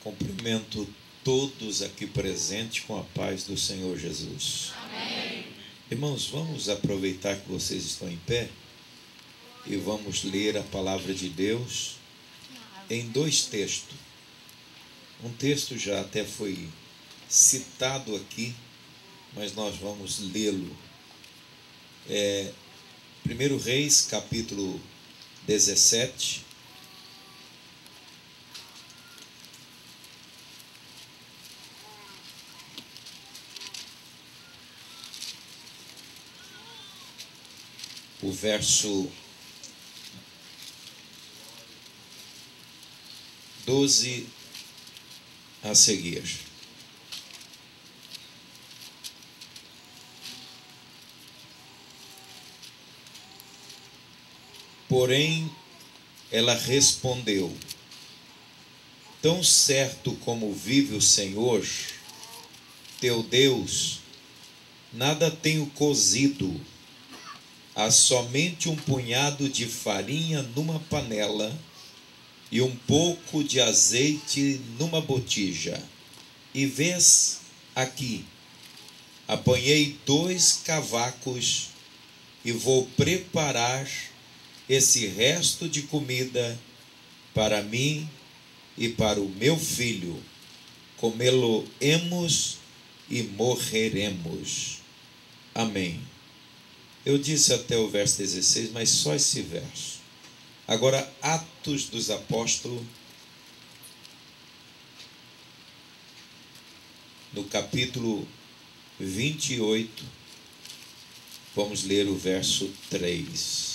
Cumprimento todos aqui presentes com a paz do Senhor Jesus. Amém. Irmãos, vamos aproveitar que vocês estão em pé e vamos ler a palavra de Deus em dois textos. Um texto já até foi citado aqui, mas nós vamos lê-lo. 1 Reis, capítulo 17. O verso 12 a seguir. Porém, ela respondeu: tão certo como vive o Senhor, teu Deus, nada tenho cozido, há somente um punhado de farinha numa panela e um pouco de azeite numa botija. E vês aqui, apanhei 2 cavacos e vou preparar esse resto de comida para mim e para o meu filho. Comê-lo-emos e morreremos. Amém. Eu disse até o verso 16, mas só esse verso. Agora, Atos dos Apóstolos, no capítulo 28, vamos ler o verso 3.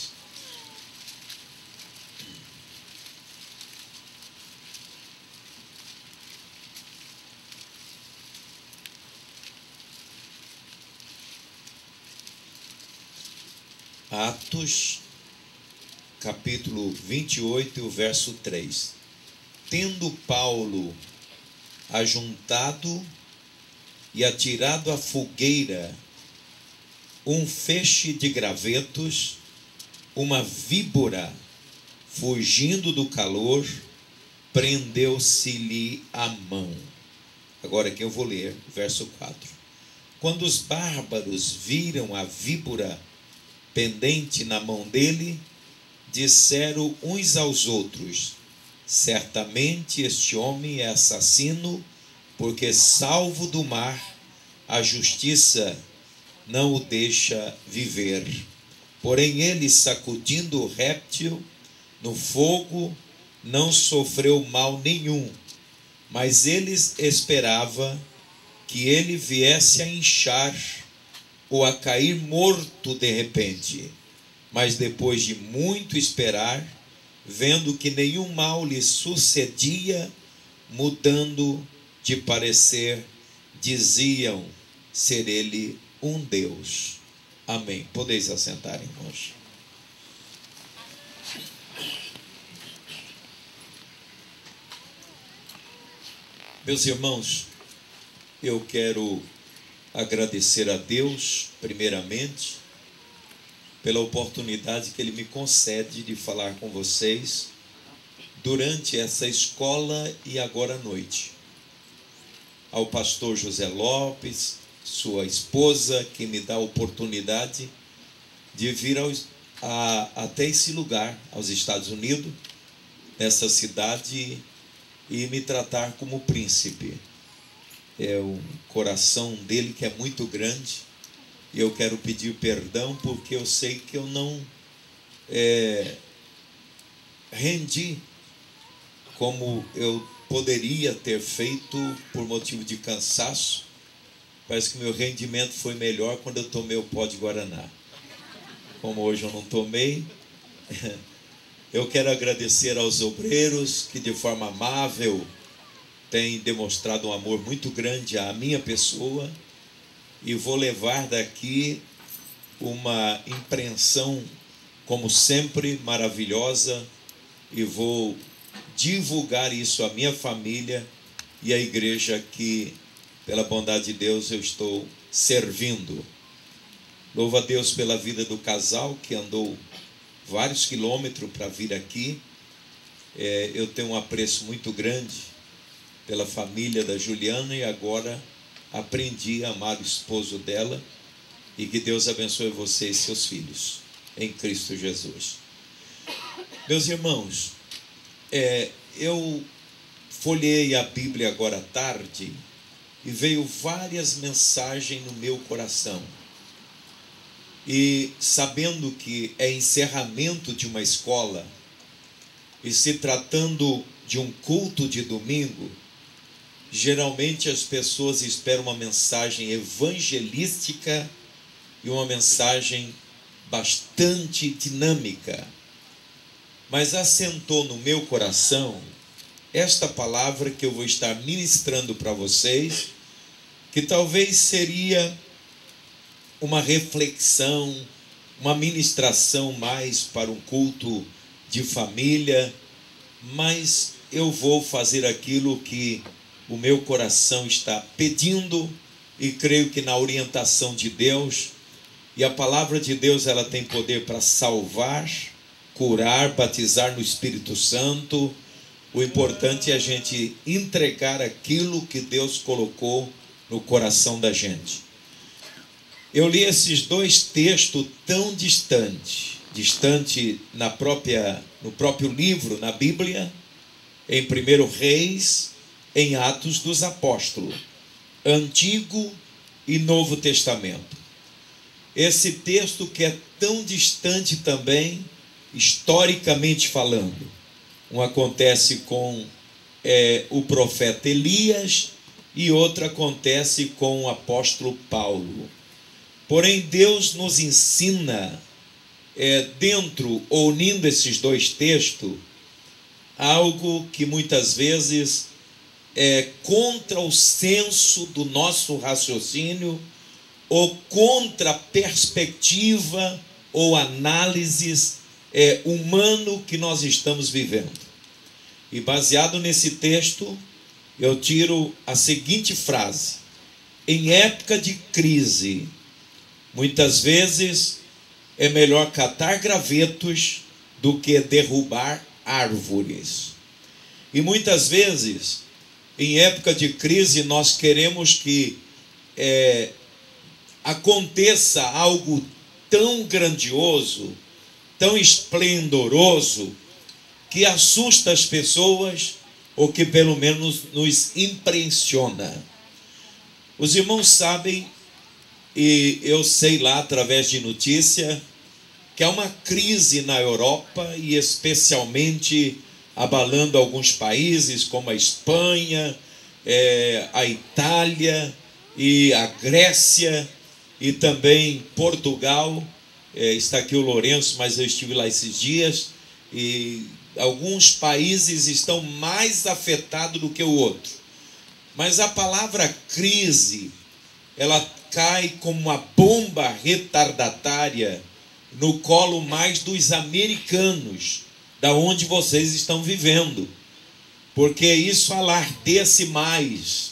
Atos, capítulo 28, o verso 3. Tendo Paulo ajuntado e atirado à fogueira um feixe de gravetos, uma víbora, fugindo do calor, prendeu-se-lhe a mão. Agora aqui eu vou ler, verso 4. Quando os bárbaros viram a víbora pendente na mão dele, disseram uns aos outros: certamente este homem é assassino, porque salvo do mar, a justiça não o deixa viver. Porém ele, sacudindo o réptil no fogo, não sofreu mal nenhum, mas eles esperavam que ele viesse a inchar ou a cair morto de repente. Mas depois de muito esperar, vendo que nenhum mal lhe sucedia, mudando de parecer, diziam ser ele um Deus. Amém. Podeis assentar, irmãos. Meus irmãos, eu quero agradecer a Deus, primeiramente, pela oportunidade que Ele me concede de falar com vocês durante essa escola e agora à noite. Ao pastor José Lopes, sua esposa, que me dá a oportunidade de vir até esse lugar, aos Estados Unidos, nessa cidade, e me tratar como príncipe. É o coração dele que é muito grande, e eu quero pedir perdão porque eu sei que eu não rendi como eu poderia ter feito por motivo de cansaço. Parece que meu rendimento foi melhor quando eu tomei o pó de Guaraná. Como hoje eu não tomei, eu quero agradecer aos obreiros que de forma amável tem demonstrado um amor muito grande à minha pessoa, e vou levar daqui uma impressão, como sempre, maravilhosa, e vou divulgar isso à minha família e à igreja que, pela bondade de Deus, eu estou servindo. Louvo a Deus pela vida do casal que andou vários quilômetros para vir aqui. Eu tenho um apreço muito grande pela família da Juliana e agora aprendi a amar o esposo dela. E que Deus abençoe você e seus filhos, em Cristo Jesus. Meus irmãos, eu folhei a Bíblia agora à tarde e veio várias mensagens no meu coração. E sabendo que é encerramento de uma escola, e se tratando de um culto de domingo, geralmente as pessoas esperam uma mensagem evangelística e uma mensagem bastante dinâmica. Mas assentou no meu coração esta palavra que eu vou estar ministrando para vocês, que talvez seria uma reflexão, uma ministração mais para um culto de família, mas eu vou fazer aquilo que o meu coração está pedindo e creio que na orientação de Deus. E a palavra de Deus, ela tem poder para salvar, curar, batizar no Espírito Santo. O importante é a gente entregar aquilo que Deus colocou no coração da gente. Eu li esses dois textos tão distantes no próprio livro, na Bíblia, em 1 Reis, em Atos dos Apóstolos, Antigo e Novo Testamento. Esse texto que é tão distante também, historicamente falando. Um acontece com o profeta Elias e outro acontece com o apóstolo Paulo. Porém, Deus nos ensina, unindo esses dois textos, algo que muitas vezes é contra o senso do nosso raciocínio, ou contra a perspectiva ou análises humano que nós estamos vivendo. E baseado nesse texto, eu tiro a seguinte frase: em época de crise, muitas vezes é melhor catar gravetos do que derrubar árvores. E muitas vezes, em época de crise, nós queremos que aconteça algo tão grandioso, tão esplendoroso, que assusta as pessoas, ou que pelo menos nos impressiona. Os irmãos sabem, e eu sei lá através de notícia, que há uma crise na Europa, e especialmente abalando alguns países, como a Espanha, a Itália e a Grécia, e também Portugal. Está aqui o Lourenço, mas eu estive lá esses dias, e alguns países estão mais afetados do que o outro. Mas a palavra crise, ela cai como uma bomba retardatária no colo mais dos americanos, da onde vocês estão vivendo, porque isso alardece mais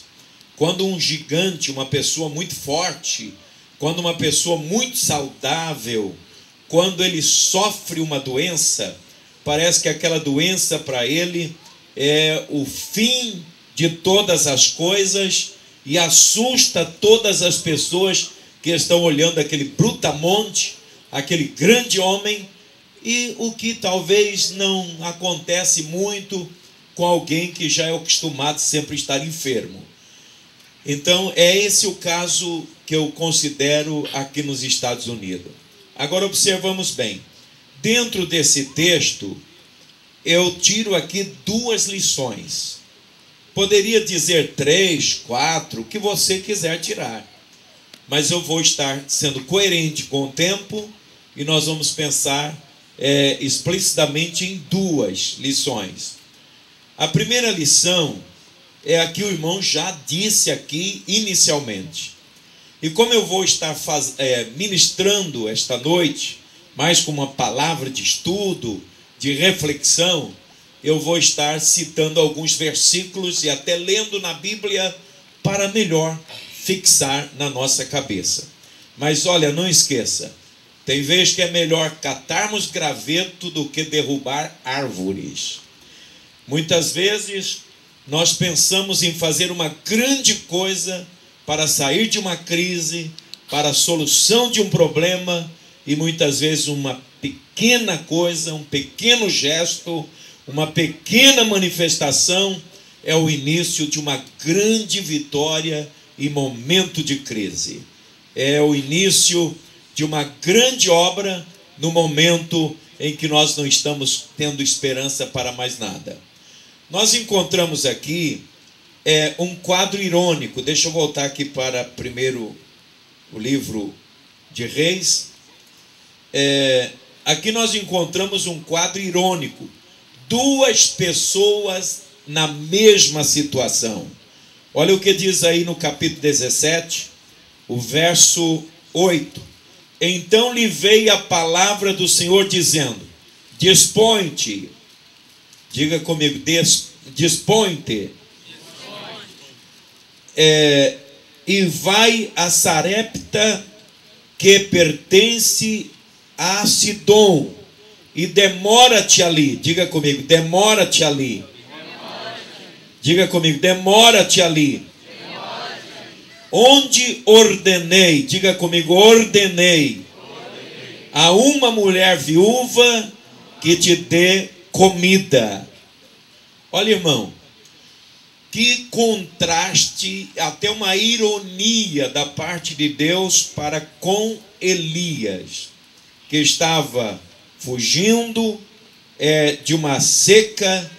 quando um gigante, uma pessoa muito forte, quando uma pessoa muito saudável, quando ele sofre uma doença, parece que aquela doença para ele é o fim de todas as coisas e assusta todas as pessoas que estão olhando aquele brutamonte, aquele grande homem, e o que talvez não acontece muito com alguém que já é acostumado sempre estar enfermo. Então, é esse o caso que eu considero aqui nos Estados Unidos. Agora, observamos bem. Dentro desse texto, eu tiro aqui duas lições. Poderia dizer 3, 4, o que você quiser tirar. Mas eu vou estar sendo coerente com o tempo e nós vamos pensar explicitamente em duas lições. A primeira lição é a que o irmão já disse aqui inicialmente. E como eu vou estar ministrando esta noite, mais com uma palavra de estudo, de reflexão, eu vou estar citando alguns versículos e até lendo na Bíblia para melhor fixar na nossa cabeça. Mas olha, não esqueça, tem vezes que é melhor catarmos graveto do que derrubar árvores. Muitas vezes nós pensamos em fazer uma grande coisa para sair de uma crise, para a solução de um problema, e muitas vezes uma pequena coisa, um pequeno gesto, uma pequena manifestação é o início de uma grande vitória em momento de crise. É o início de uma grande obra no momento em que nós não estamos tendo esperança para mais nada. Nós encontramos aqui um quadro irônico. Deixa eu voltar aqui para primeiro o livro de Reis. Aqui nós encontramos um quadro irônico. Duas pessoas na mesma situação. Olha o que diz aí no capítulo 17, o verso 8. Então lhe veio a palavra do Senhor dizendo: dispõe-te. Diga comigo, dispõe-te. E vai a Sarepta, que pertence a Sidom, e demora-te ali. Diga comigo, demora-te ali. Diga comigo, demora-te ali. Onde ordenei, diga comigo, ordenei a uma mulher viúva que te dê comida. Olha, irmão, que contraste, até uma ironia da parte de Deus para com Elias, que estava fugindo de uma seca,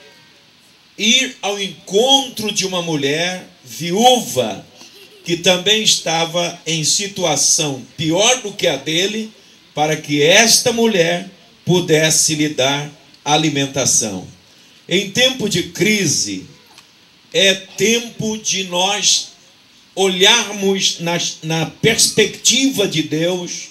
ir ao encontro de uma mulher viúva, que também estava em situação pior do que a dele, para que esta mulher pudesse lhe dar alimentação. Em tempo de crise, é tempo de nós olharmos na perspectiva de Deus,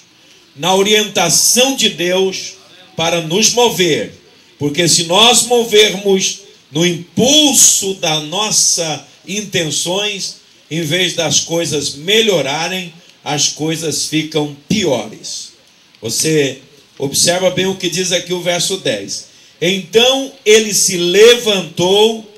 na orientação de Deus, para nos mover. Porque se nós movermos no impulso das nossas intenções, em vez das coisas melhorarem, as coisas ficam piores. Você observa bem o que diz aqui o verso 10. Então ele se levantou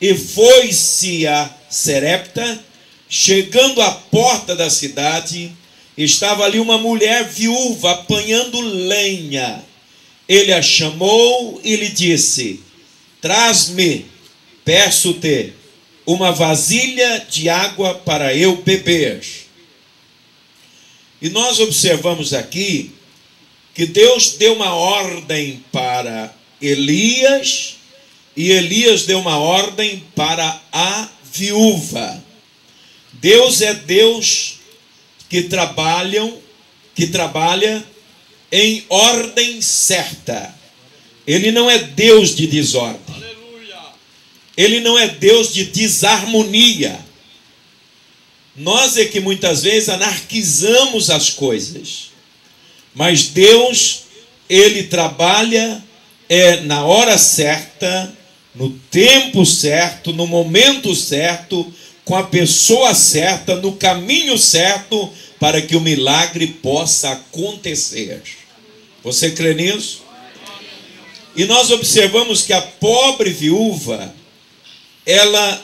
e foi-se a Sarepta. Chegando à porta da cidade, estava ali uma mulher viúva apanhando lenha. Ele a chamou e lhe disse: traz-me, peço-te, uma vasilha de água para eu beber. E nós observamos aqui que Deus deu uma ordem para Elias, e Elias deu uma ordem para a viúva. Deus é Deus que trabalha em ordem certa. Ele não é Deus de desordem. Ele não é Deus de desarmonia. Nós é que muitas vezes anarquizamos as coisas. Mas Deus, Ele trabalha na hora certa, no tempo certo, no momento certo, com a pessoa certa, no caminho certo, para que o milagre possa acontecer. Você crê nisso? E nós observamos que a pobre viúva, ela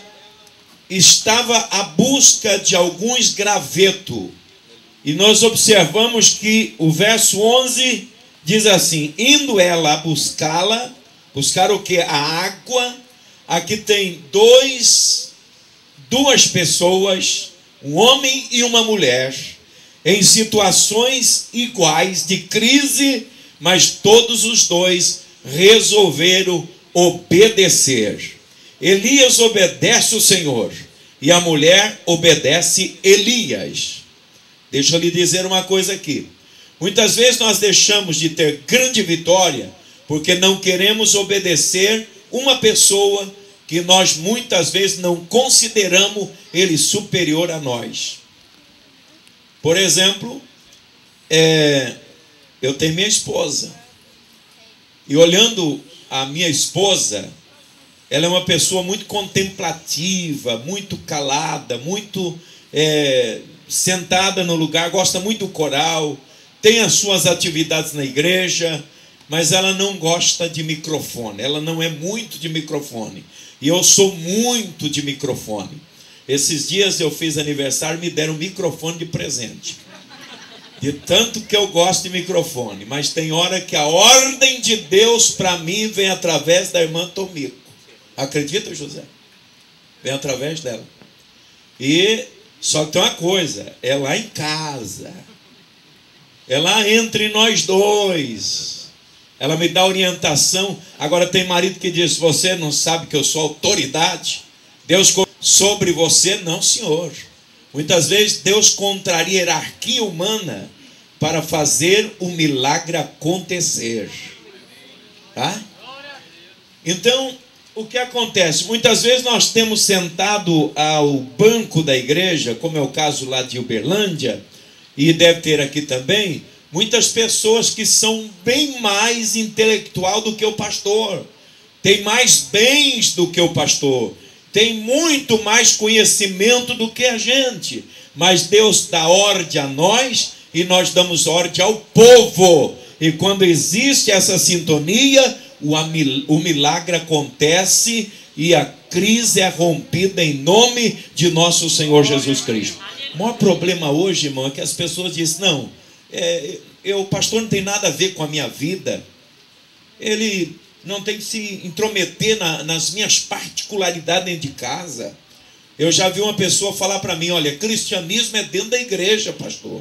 estava à busca de alguns gravetos. E nós observamos que o verso 11 diz assim: indo ela a buscar o que? A água. Aqui tem duas pessoas, um homem e uma mulher, em situações iguais de crise, mas todos os dois resolveram obedecer. Elias obedece o Senhor e a mulher obedece Elias. Deixa eu lhe dizer uma coisa aqui. Muitas vezes nós deixamos de ter grande vitória porque não queremos obedecer uma pessoa que nós muitas vezes não consideramos ele superior a nós. Por exemplo, eu tenho minha esposa. E olhando a minha esposa, ela é uma pessoa muito contemplativa, muito calada, muito sentada no lugar, gosta muito do coral, tem as suas atividades na igreja, mas ela não gosta de microfone, ela não é muito de microfone. E eu sou muito de microfone. Esses dias eu fiz aniversário, me deram um microfone de presente. De tanto que eu gosto de microfone. Mas tem hora que a ordem de Deus para mim vem através da irmã Tomico. Acredita, José? Vem através dela. E só que tem uma coisa, é lá em casa. É lá entre nós dois. Ela me dá orientação. Agora tem marido que diz: você não sabe que eu sou autoridade? Deus sobre você? Não, senhor. Muitas vezes Deus contraria a hierarquia humana para fazer o milagre acontecer. Tá? Então, o que acontece? Muitas vezes nós temos sentado ao banco da igreja, como é o caso lá de Uberlândia, e deve ter aqui também, muitas pessoas que são bem mais intelectual do que o pastor, tem mais bens do que o pastor, tem muito mais conhecimento do que a gente, mas Deus dá ordem a nós e nós damos ordem ao povo, e quando existe essa sintonia, o milagre acontece e a crise é rompida em nome de nosso Senhor Jesus Cristo. O maior problema hoje, irmão, é que as pessoas dizem: não, o pastor não tem nada a ver com a minha vida, ele não tem que se intrometer nas minhas particularidades dentro de casa. Eu já vi uma pessoa falar para mim: olha, cristianismo é dentro da igreja, pastor.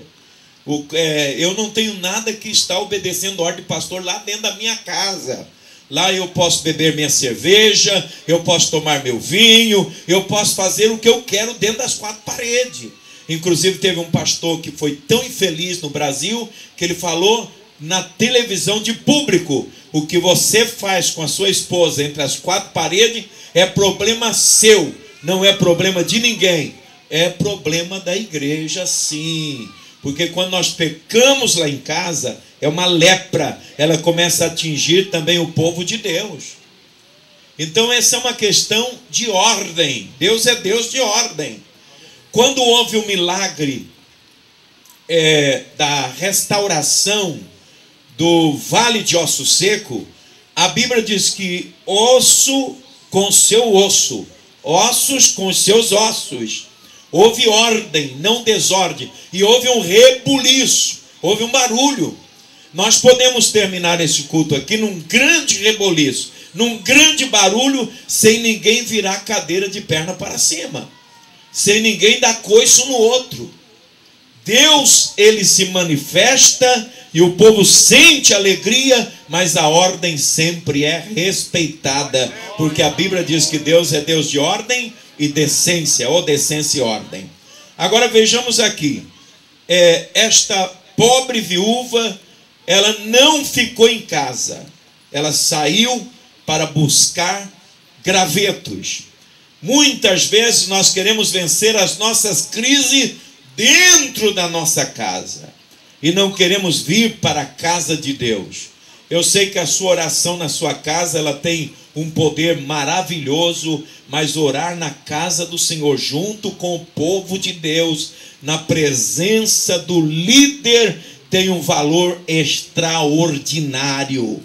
Eu não tenho nada que está obedecendo a ordem de pastor lá dentro da minha casa. Lá eu posso beber minha cerveja, eu posso tomar meu vinho, eu posso fazer o que eu quero dentro das quatro paredes. Inclusive teve um pastor que foi tão infeliz no Brasil que ele falou na televisão de público: o que você faz com a sua esposa entre as quatro paredes é problema seu, não é problema de ninguém. É problema da igreja, sim. Porque quando nós pecamos lá em casa, é uma lepra, ela começa a atingir também o povo de Deus. Então essa é uma questão de ordem. Deus é Deus de ordem. Quando houve o milagre da restauração do Vale de Osso Seco, a Bíblia diz que osso com seu osso, ossos com seus ossos. Houve ordem, não desordem. E houve um rebuliço, houve um barulho. Nós podemos terminar esse culto aqui num grande rebuliço, num grande barulho, sem ninguém virar cadeira de perna para cima, sem ninguém dar coice no outro. Deus, ele se manifesta e o povo sente alegria, mas a ordem sempre é respeitada, porque a Bíblia diz que Deus é Deus de ordem e decência, ou decência e ordem. Agora vejamos aqui, esta pobre viúva, ela não ficou em casa, ela saiu para buscar gravetos. Muitas vezes nós queremos vencer as nossas crises dentro da nossa casa e não queremos vir para a casa de Deus. Eu sei que a sua oração na sua casa, ela tem um poder maravilhoso, mas orar na casa do Senhor, junto com o povo de Deus, na presença do líder, tem um valor extraordinário.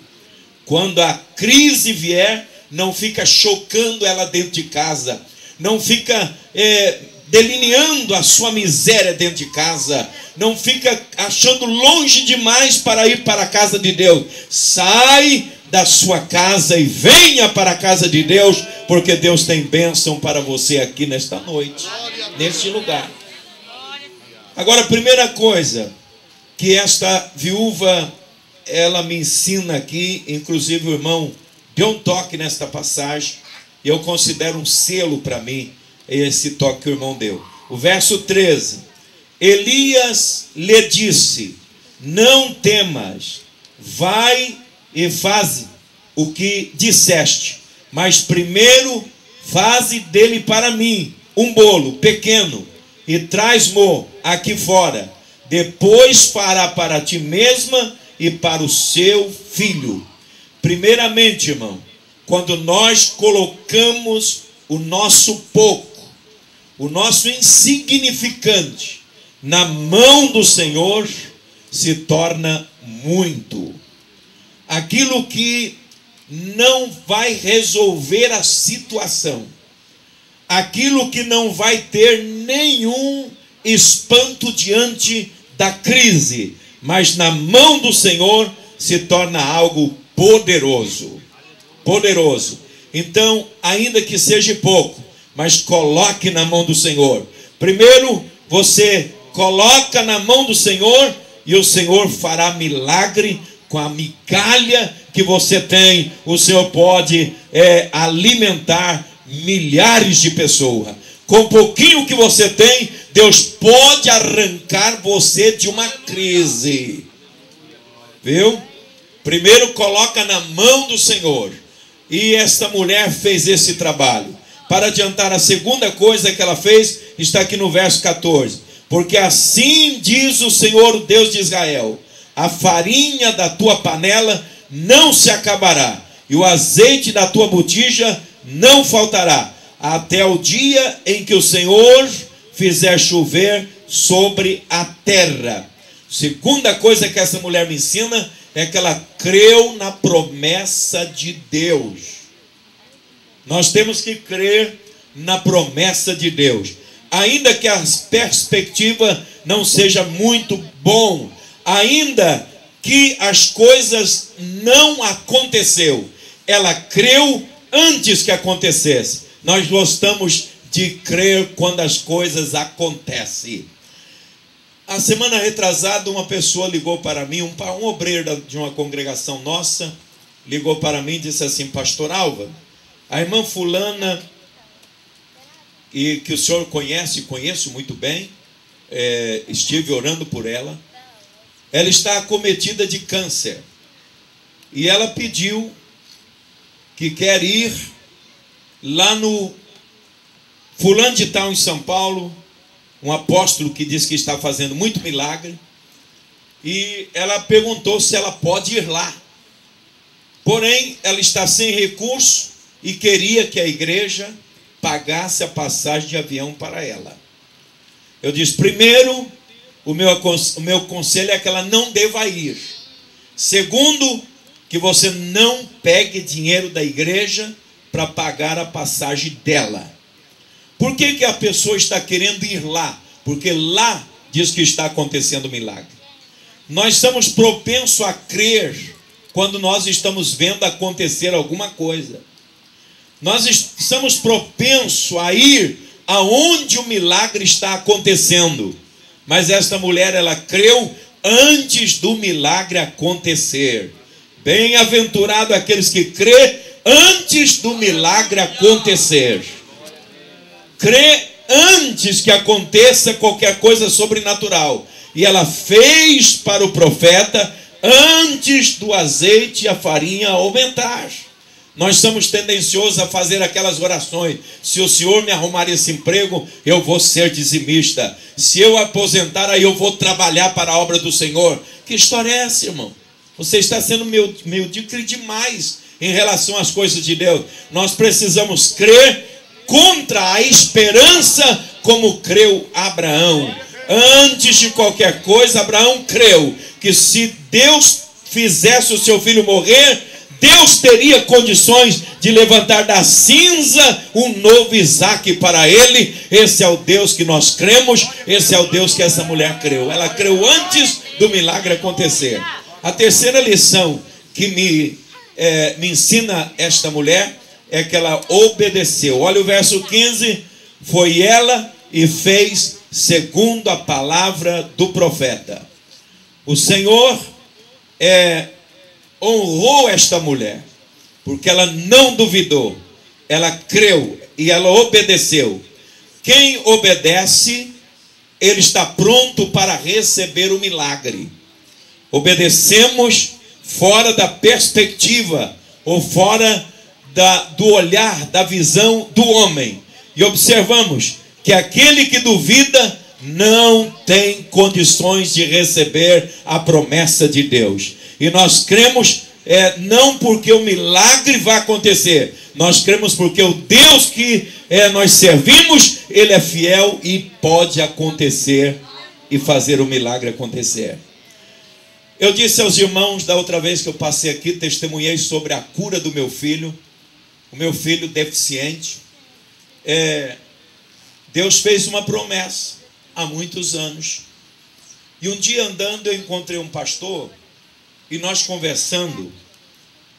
Quando a crise vier, não fica chocando ela dentro de casa, não fica delineando a sua miséria dentro de casa, não fica achando longe demais para ir para a casa de Deus. Sai da sua casa e venha para a casa de Deus, porque Deus tem bênção para você aqui nesta noite, neste lugar. Agora, a primeira coisa que esta viúva, ela me ensina aqui, inclusive o irmão deu um toque nesta passagem, e eu considero um selo para mim, esse toque que o irmão deu. O verso 13: Elias lhe disse: não temas, vai e faze o que disseste, mas primeiro faze dele para mim um bolo pequeno e traz-mo aqui fora, depois fará para ti mesma e para o seu filho. Primeiramente, irmão, quando nós colocamos o nosso pouco, o nosso insignificante na mão do Senhor, se torna muito. Aquilo que não vai resolver a situação, aquilo que não vai ter nenhum espanto diante da crise, mas na mão do Senhor se torna algo poderoso. Poderoso. Então, ainda que seja pouco, mas coloque na mão do Senhor. Primeiro, você coloca na mão do Senhor e o Senhor fará milagre com a migalha que você tem. O Senhor pode alimentar milhares de pessoas. Com o pouquinho que você tem, Deus pode arrancar você de uma crise. Viu? Primeiro coloca na mão do Senhor. E esta mulher fez esse trabalho. Para adiantar, a segunda coisa que ela fez está aqui no verso 14. Porque assim diz o Senhor, o Deus de Israel: a farinha da tua panela não se acabará, e o azeite da tua botija não faltará, até o dia em que o Senhor fizer chover sobre a terra. Segunda coisa que essa mulher me ensina é que ela creu na promessa de Deus. Nós temos que crer na promessa de Deus. Ainda que a perspectiva não seja muito bom, ainda que as coisas não aconteceu, ela creu antes que acontecesse. Nós gostamos de crer quando as coisas acontecem. A semana retrasada, uma pessoa ligou para mim, um obreiro de uma congregação nossa, ligou para mim e disse assim: Pastor Alva, a irmã fulana, e que o senhor conhece, conheço muito bem, estive orando por ela, ela está acometida de câncer, e ela pediu que quer ir lá no fulano de tal em São Paulo, um apóstolo que diz que está fazendo muito milagre, e ela perguntou se ela pode ir lá. Porém, ela está sem recurso e queria que a igreja pagasse a passagem de avião para ela. Eu disse: primeiro, o meu conselho é que ela não deva ir. Segundo, que você não pegue dinheiro da igreja para pagar a passagem dela. Por que a pessoa está querendo ir lá? Porque lá diz que está acontecendo milagre. Nós estamos propensos a crer quando nós estamos vendo acontecer alguma coisa. Nós estamos propensos a ir aonde o milagre está acontecendo. Mas esta mulher, ela creu antes do milagre acontecer. Bem-aventurado aqueles que crê antes do milagre acontecer. Crê antes que aconteça qualquer coisa sobrenatural. E ela fez para o profeta antes do azeite e a farinha aumentar. Nós somos tendenciosos a fazer aquelas orações: se o Senhor me arrumar esse emprego, eu vou ser dizimista. Se eu aposentar, aí eu vou trabalhar para a obra do Senhor. Que história é essa, irmão? Você está sendo medíocre demais em relação às coisas de Deus. Nós precisamos crer contra a esperança, como creu Abraão. Antes de qualquer coisa, Abraão creu que se Deus fizesse o seu filho morrer, Deus teria condições de levantar da cinza um novo Isaac para ele. Esse é o Deus que nós cremos, esse é o Deus que essa mulher creu. Ela creu antes do milagre acontecer. A terceira lição que me ensina esta mulher é que ela obedeceu. Olha o verso 15: foi ela e fez segundo a palavra do profeta. O Senhor honrou esta mulher, porque ela não duvidou, ela creu e ela obedeceu. Quem obedece, ele está pronto para receber o milagre. Obedecemos fora da perspectiva ou fora do olhar, da visão do homem, e observamos que aquele que duvida não tem condições de receber a promessa de Deus. E nós cremos não porque o milagre vai acontecer, nós cremos porque o Deus que nós servimos, ele é fiel e pode acontecer e fazer o milagre acontecer. Eu disse aos irmãos da outra vez que eu passei aqui, testemunhei sobre a cura do meu filho, o meu filho deficiente. Deus fez uma promessa há muitos anos. E um dia andando eu encontrei um pastor e nós conversando,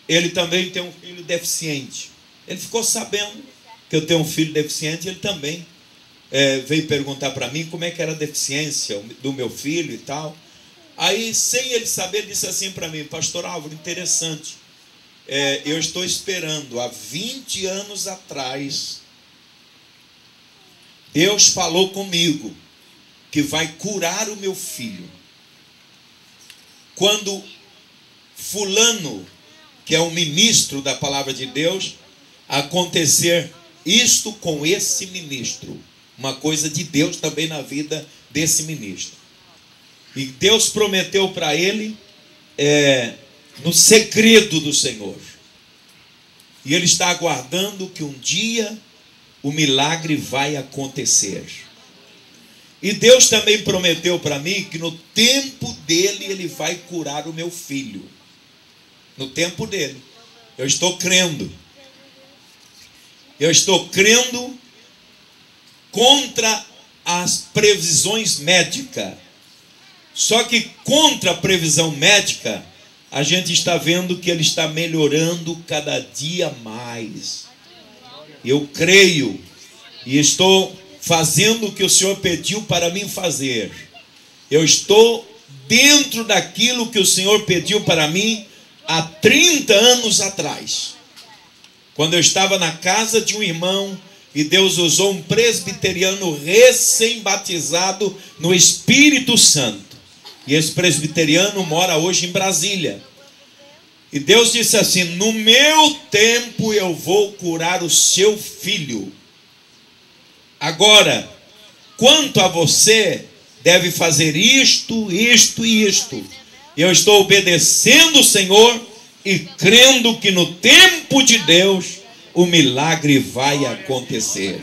ele também tem um filho deficiente. Ele ficou sabendo que eu tenho um filho deficiente, ele também veio perguntar para mim como é que era a deficiência do meu filho e tal. Aí, sem ele saber, ele disse assim para mim: pastor Álvaro, interessante, eu estou esperando, há 20 anos atrás, Deus falou comigo que vai curar o meu filho. Quando fulano, que é o ministro da palavra de Deus, acontecer isto com esse ministro, uma coisa de Deus também na vida desse ministro. E Deus prometeu para ele no segredo do Senhor. E ele está aguardando que um dia o milagre vai acontecer. E Deus também prometeu para mim que no tempo dele ele vai curar o meu filho. No tempo dele. Eu estou crendo. Eu estou crendo contra as previsões médicas. Só que contra a previsão médica, a gente está vendo que ele está melhorando cada dia mais. Eu creio e estou fazendo o que o Senhor pediu para mim fazer. Eu estou dentro daquilo que o Senhor pediu para mim há 30 anos atrás. Quando eu estava na casa de um irmão e Deus usou um presbiteriano recém-batizado no Espírito Santo. E esse presbiteriano mora hoje em Brasília. E Deus disse assim: no meu tempo eu vou curar o seu filho. Agora, quanto a você, deve fazer isto, isto e isto. Eu estou obedecendo o Senhor e crendo que no tempo de Deus o milagre vai acontecer.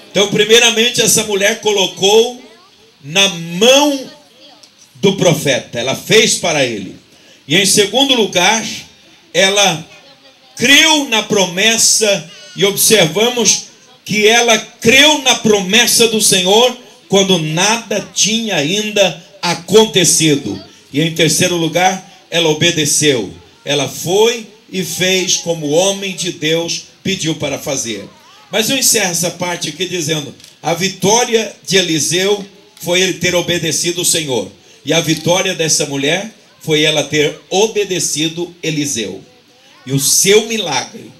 Então, primeiramente, essa mulher colocou na mão do profeta, ela fez para ele. E em segundo lugar, ela creu na promessa, e observamos que ela creu na promessa do Senhor quando nada tinha ainda acontecido. E em terceiro lugar, ela obedeceu. Ela foi e fez como o homem de Deus pediu para fazer. Mas eu encerro essa parte aqui dizendo: a vitória de Eliseu foi ele ter obedecido o Senhor. E a vitória dessa mulher foi ela ter obedecido Eliseu. E o seu milagre,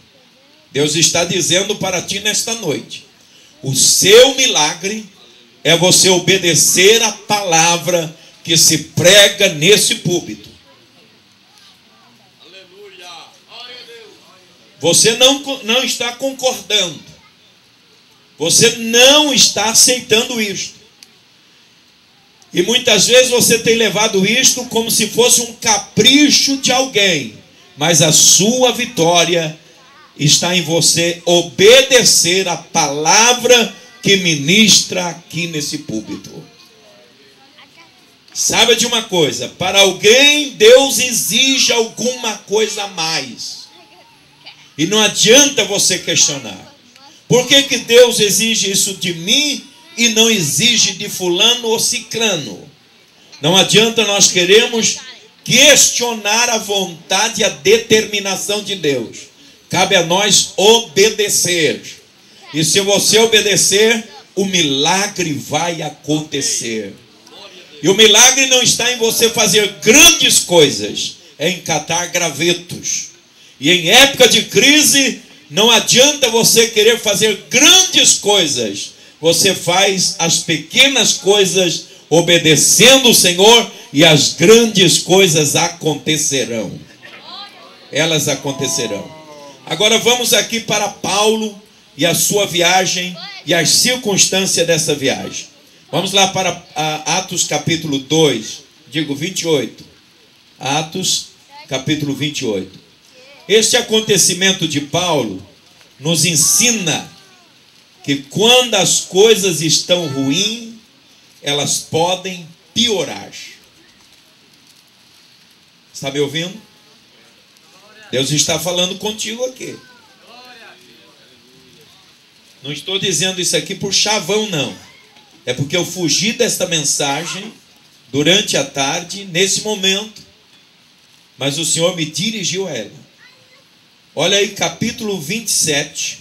Deus está dizendo para ti nesta noite, o seu milagre é você obedecer a palavra que se prega nesse púlpito. Aleluia. Você não está concordando. Você não está aceitando isto. E muitas vezes você tem levado isto como se fosse um capricho de alguém. Mas a sua vitória está em você obedecer a palavra que ministra aqui nesse púlpito. Saiba de uma coisa: para alguém Deus exige alguma coisa a mais. E não adianta você questionar. Por que que Deus exige isso de mim e não exige de fulano ou ciclano? Não adianta nós queremos questionar a vontade e a determinação de Deus. Cabe a nós obedecer. E se você obedecer, o milagre vai acontecer. E o milagre não está em você fazer grandes coisas, é em catar gravetos. E em época de crise, não adianta você querer fazer grandes coisas. Você faz as pequenas coisas obedecendo o Senhor e as grandes coisas acontecerão. Elas acontecerão. Agora vamos aqui para Paulo e a sua viagem e as circunstâncias dessa viagem. Vamos lá para Atos capítulo 2, 28. Atos capítulo 28. Este acontecimento de Paulo nos ensina que quando as coisas estão ruins, elas podem piorar. Está me ouvindo? Deus está falando contigo aqui. Não estou dizendo isso aqui por chavão, não. É porque eu fugi desta mensagem durante a tarde, nesse momento, mas o Senhor me dirigiu a ela. Olha aí, capítulo 27.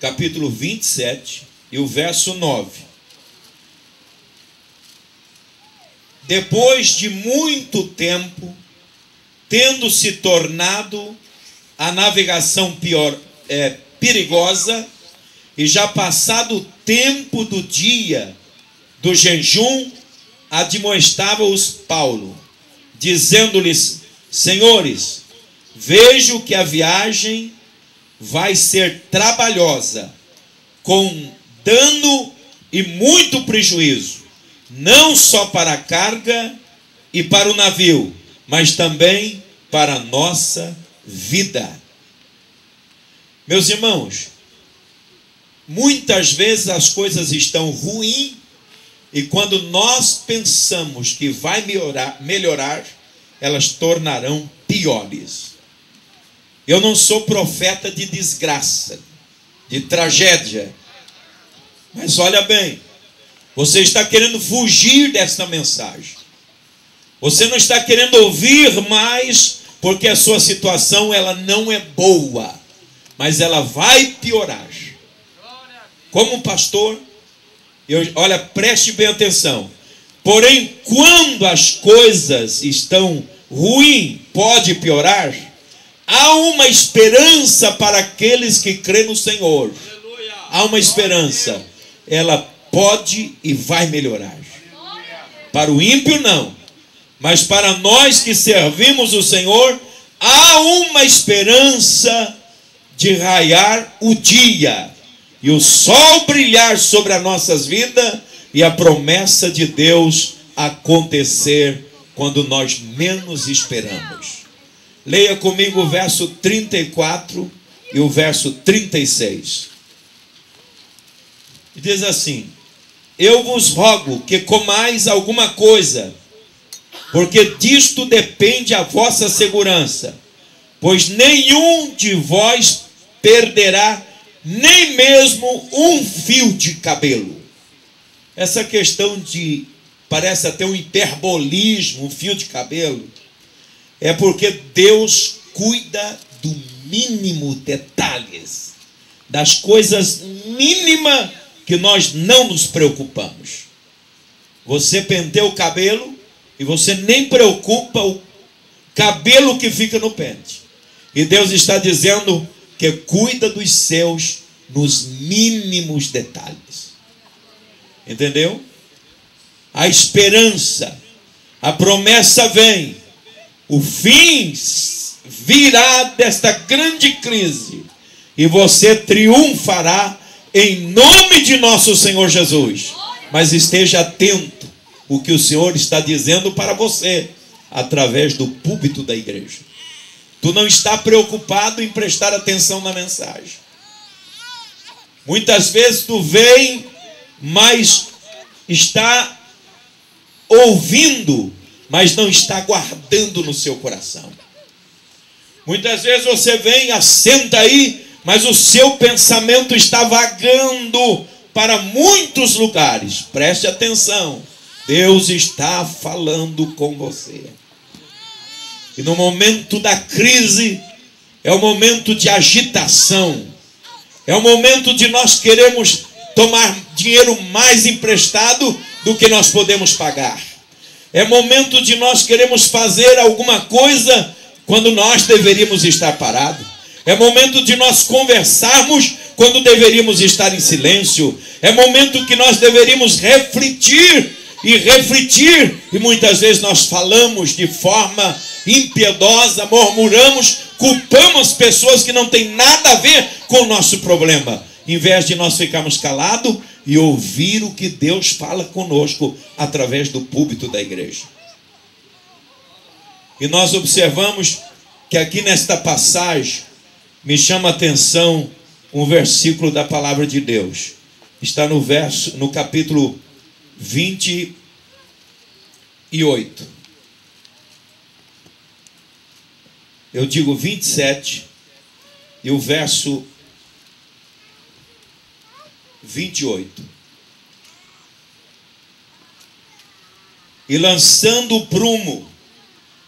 Capítulo 27 e o verso 9. Depois de muito tempo, tendo se tornado a navegação perigosa, e já passado o tempo do dia do jejum, admoestava-os Paulo, dizendo-lhes: senhores, vejo que a viagem vai ser trabalhosa, com dano e muito prejuízo, não só para a carga e para o navio, mas também para a nossa vida. Meus irmãos, muitas vezes as coisas estão ruins, e quando nós pensamos que vai melhorar, elas tornarão piores. Eu não sou profeta de desgraça, de tragédia, mas olha bem, você está querendo fugir desta mensagem. Você não está querendo ouvir mais, porque a sua situação ela não é boa, mas ela vai piorar. Como pastor, olha, preste bem atenção. Porém, quando as coisas estão ruins, pode piorar, há uma esperança para aqueles que crêem no Senhor. Há uma esperança. Ela pode e vai melhorar. Para o ímpio não, mas para nós que servimos o Senhor, há uma esperança de raiar o dia e o sol brilhar sobre as nossas vidas e a promessa de Deus acontecer quando nós menos esperamos. Leia comigo o verso 34 e o verso 36. E diz assim: eu vos rogo que comais alguma coisa, porque disto depende a vossa segurança, pois nenhum de vós perderá nem mesmo um fio de cabelo. Essa questão de, parece até um hiperbolismo, um fio de cabelo, é porque Deus cuida do mínimo detalhes, das coisas mínimas que nós não nos preocupamos. Você penteia o cabelo e você nem preocupa o cabelo que fica no pente. E Deus está dizendo que cuida dos seus nos mínimos detalhes. Entendeu? A esperança, a promessa vem, o fim virá desta grande crise e você triunfará em nome de nosso Senhor Jesus. Mas esteja atento o que o Senhor está dizendo para você através do púlpito da igreja. Tu não está preocupado em prestar atenção na mensagem. Muitas vezes tu vem, mas está ouvindo, mas não está guardando no seu coração. Muitas vezes você vem, assenta aí, mas o seu pensamento está vagando para muitos lugares. Preste atenção, Deus está falando com você. E no momento da crise, é o momento de agitação, é o momento de nós queremos tomar dinheiro mais emprestado do que nós podemos pagar. É momento de nós queremos fazer alguma coisa quando nós deveríamos estar parados. É momento de nós conversarmos quando deveríamos estar em silêncio. É momento que nós deveríamos refletir, e muitas vezes nós falamos de forma impiedosa, murmuramos, culpamos pessoas que não têm nada a ver com o nosso problema, em vez de nós ficarmos calados e ouvir o que Deus fala conosco através do púlpito da igreja. E nós observamos que aqui nesta passagem me chama a atenção um versículo da palavra de Deus. Está no capítulo 28. eu digo 27, e o verso 28. E lançando o prumo,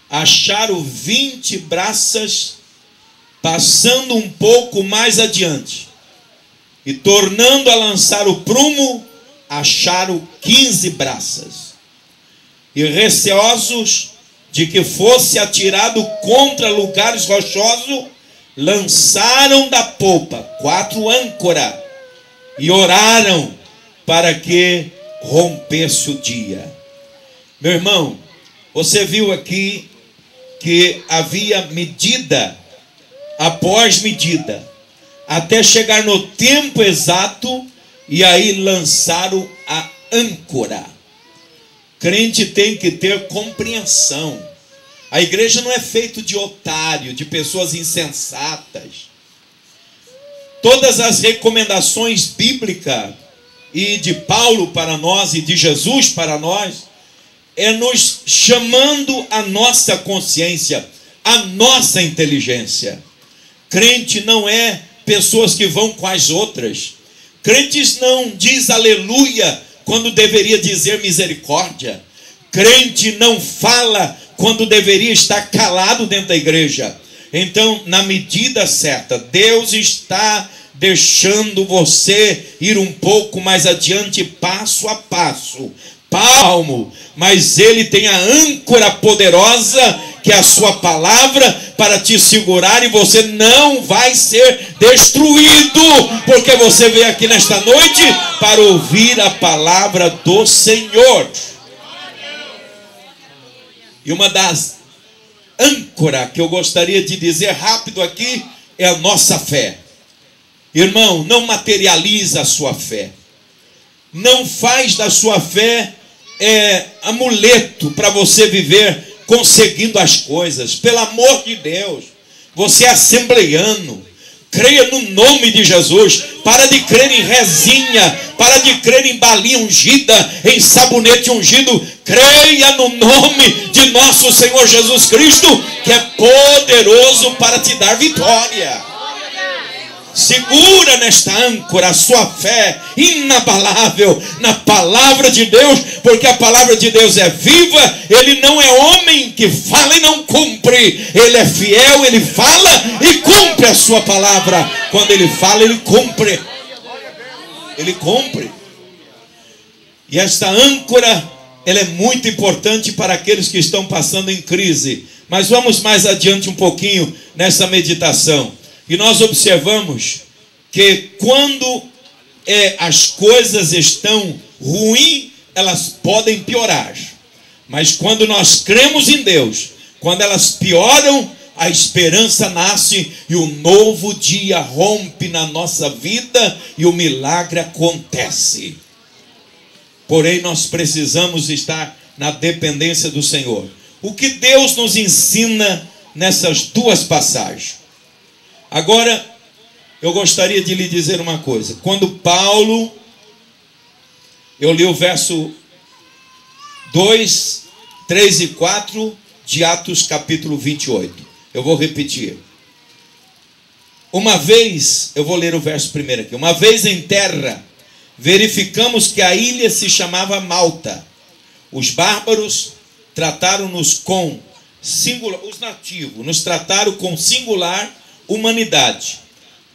acharam 20 braças, passando um pouco mais adiante. E tornando a lançar o prumo, acharam 15 braças. E receosos de que fosse atirado contra lugares rochosos, lançaram da popa 4 âncoras e oraram para que rompesse o dia. Meu irmão, você viu aqui que havia medida após medida, até chegar no tempo exato, e aí lançaram a âncora. Crente tem que ter compreensão. A igreja não é feita de otário, de pessoas insensatas. Todas as recomendações bíblicas e de Paulo para nós e de Jesus para nós é nos chamando a nossa consciência, a nossa inteligência. Crente não é pessoas que vão com as outras. Crentes não diz aleluia quando deveria dizer misericórdia. Crente não fala quando deveria estar calado dentro da igreja. Então, na medida certa, Deus está deixando você ir um pouco mais adiante, passo a passo, palmo, mas Ele tem a âncora poderosa, que é a sua palavra, para te segurar, e você não vai ser destruído, porque você veio aqui nesta noite para ouvir a palavra do Senhor. E uma das âncoras que eu gostaria de dizer rápido aqui é a nossa fé. Irmão, não materializa a sua fé. Não faz da sua fé amuleto para você viver conseguindo as coisas. Pelo amor de Deus, você é assembleiano, creia no nome de Jesus. Para de crer em rezinha, para de crer em balinha ungida, em sabonete ungido. Creia no nome de nosso Senhor Jesus Cristo, que é poderoso para te dar vitória. Segura nesta âncora a sua fé inabalável na palavra de Deus, porque a palavra de Deus é viva. Ele não é homem que fala e não cumpre. Ele é fiel, ele fala e cumpre a sua palavra. Quando ele fala, ele cumpre. Ele cumpre. E esta âncora, ela é muito importante para aqueles que estão passando em crise. Mas vamos mais adiante um pouquinho nessa meditação. E nós observamos que quando as coisas estão ruins, elas podem piorar. Mas quando nós cremos em Deus, quando elas pioram, a esperança nasce e um novo dia rompe na nossa vida e o milagre acontece. Porém, nós precisamos estar na dependência do Senhor. O que Deus nos ensina nessas duas passagens? Agora, eu gostaria de lhe dizer uma coisa. Quando Paulo, eu li o verso 2, 3 e 4 de Atos capítulo 28. Eu vou repetir. Uma vez, eu vou ler o verso primeiro aqui. Uma vez em terra, verificamos que a ilha se chamava Malta. Os bárbaros trataram-nos com singular, os nativos nos trataram com singular humanidade,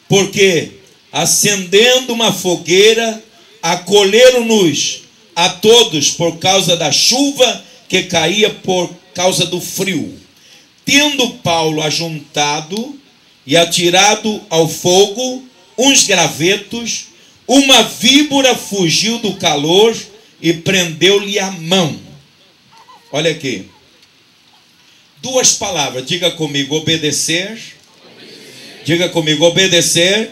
porque acendendo uma fogueira, acolheram-nos a todos por causa da chuva que caía por causa do frio. Tendo Paulo ajuntado e atirado ao fogo uns gravetos, uma víbora fugiu do calor e prendeu-lhe a mão. Olha aqui. Duas palavras, diga comigo, obedecer. Diga comigo, obedecer